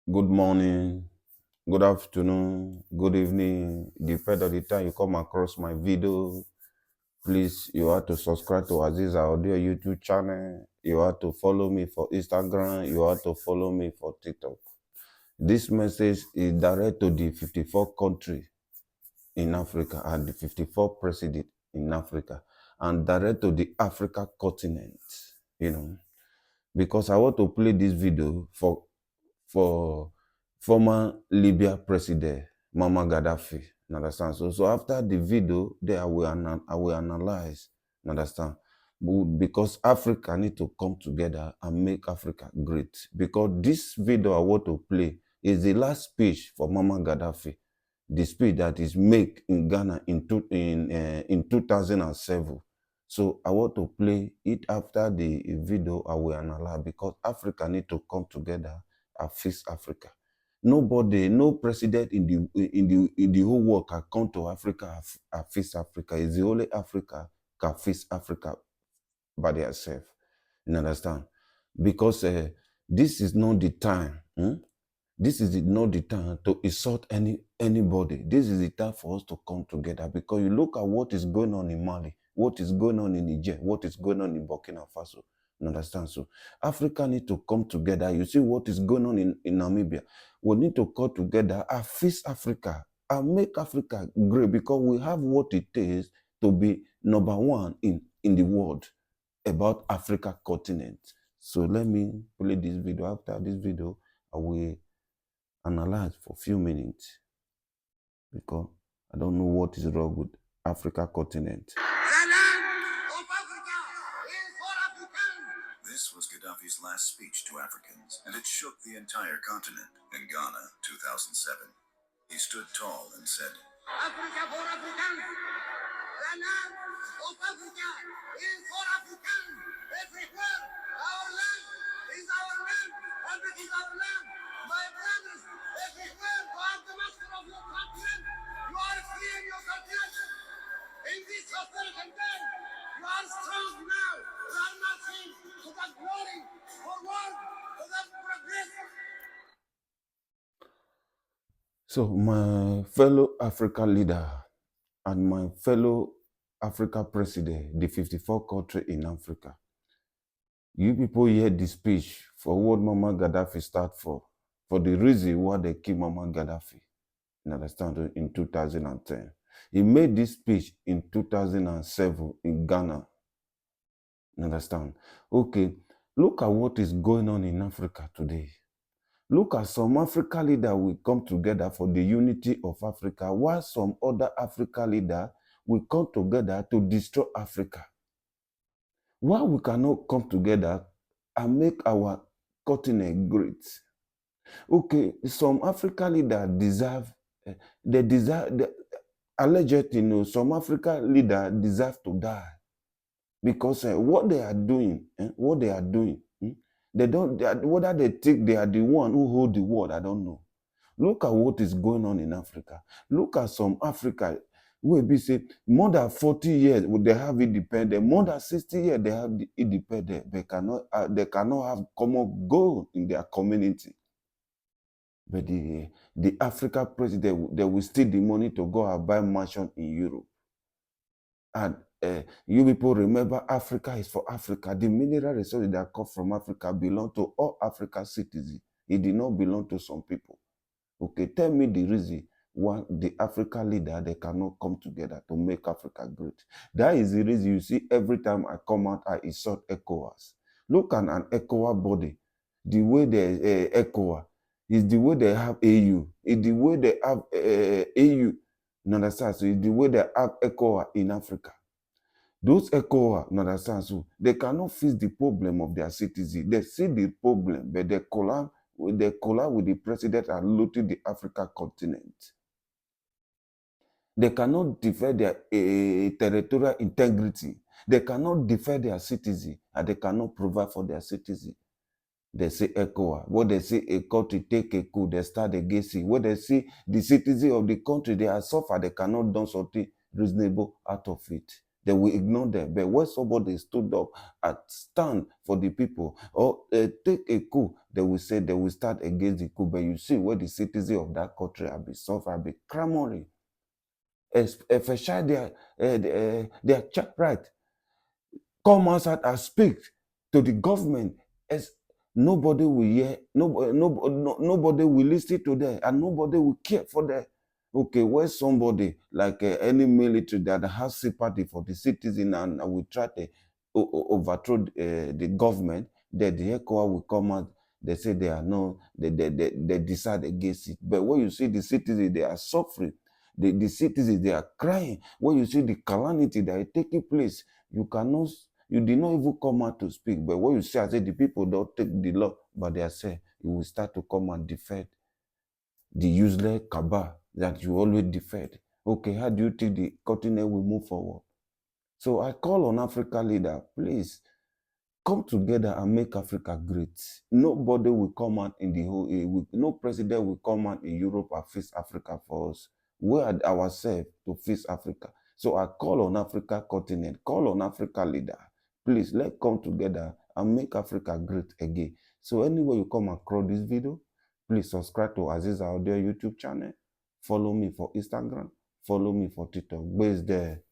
Good morning, good afternoon, good evening. Depend on the time you come across my video. Please, you have to subscribe to Aziza Audio YouTube channel. You have to follow me for Instagram. You have to follow me for TikTok. This message is direct to the 54 country in Africa and the 54 president in Africa and direct to the Africa continent, you know, because I want to play this video for former Libya president Muammar Gaddafi. You understand? So after the video, there I will analyze. You understand? Because Africa need to come together and make Africa great. Because this video I want to play is the last speech for Muammar Gaddafi, the speech that is made in Ghana in 2007. So I want to play it after the video I will analyze because Africa need to come together and fix Africa. Nobody, no president in the whole world can come to Africa and fix Africa. It's the only Africa can fix Africa by themselves. You understand? Because this is not the time. This is not the time to insult anybody. This is the time for us to come together because you look at what is going on in Mali, what is going on in Niger, what is going on in Burkina Faso. You understand? So Africa need to come together. You see what is going on in Namibia. We need to come together and fix Africa and make Africa great because we have what it takes to be number one in the world about Africa continent. So let me play this video. After this video, I will analyze for a few minutes because I don't know what is wrong with Africa continent. This was Gaddafi's last speech to Africans, and it shook the entire continent. In Ghana, 2007, he stood tall and said, Africa for Africans! The land of Africa is for Africans! Everywhere! Our land is our land, and it is our land! My brothers, everywhere you are the master of your continent, you are free in your continent! In this African day, you are strong now, you are marching to the glory, forward, to the progress. So my fellow Africa leader and my fellow Africa president, the 54 country in Africa, you people hear the speech for what Muammar Gaddafi start for the reason why they kill Muammar Gaddafi. You understand? In 2010. He made this speech in 2007 in Ghana. You understand? Okay, look at what is going on in Africa today. Look at some Africa leaders will come together for the unity of Africa, while some other Africa leaders will come together to destroy Africa. Why we cannot come together and make our continent great? Okay, some Africa leaders deserve, allegedly, some Africa leaders deserve to die because what they are doing, whether they think they are the one who hold the world, I don't know. Look at what is going on in Africa. Look at some Africa where we say more than 40 years they have independence, more than 60 years they have the independence. They cannot have common goal in their community. But the Africa president, they will steal the money to go and buy mansion in Europe. And you people remember Africa is for Africa. The mineral resources that come from Africa belong to all African citizens. It did not belong to some people. Okay, tell me the reason why the African leader, they cannot come together to make Africa great. That is the reason you see every time I come out, I insult ECOWAS. Look at an ECOWAS body. The way they ECOWAS is the way they have AU. It's the way they have AU. You understand? So it's the way they have ECOWAS in Africa. Those ECOWAS, you understand? So they cannot fix the problem of their citizens. They see the problem, but they collab with the president and looting the African continent. They cannot defend their territorial integrity. They cannot defend their citizens, and they cannot provide for their citizens. They say ECOWAS. When they see a country take a coup, they start against it. When they see the citizens of the country, they are suffer, they cannot do something reasonable out of it. they will ignore them. But when somebody stood up and stand for the people or take a coup, they will say they will start against the coup. But you see where the citizens of that country have been suffering, have been clamoring, especially their right. Come outside and speak to the government. As nobody will hear, nobody will listen to them, and nobody will care for them. Okay, when somebody like any military that has sympathy for the citizen and will try to overthrow the government, then the ECOWAS will come out. They say they are no, they decide against it. But when you see the citizens, they are suffering. The citizens, they are crying. When you see the calamity that is taking place, you did not even come out to speak. But when you see, I say the people don't take the law by themselves, you will start to come and defend the useless cabal that you always defend. Okay, how do you think the continent will move forward? So I call on Africa leader, please come together and make Africa great. Nobody will come out in the whole, no president will come out in Europe and face Africa for us. We are ourselves to face Africa. So I call on Africa continent, call on Africa leader. Please, let's come together and make Africa great again. So anywhere you come across this video, please subscribe to Aziza Audio YouTube channel. Follow me for Instagram. Follow me for TikTok. Base there.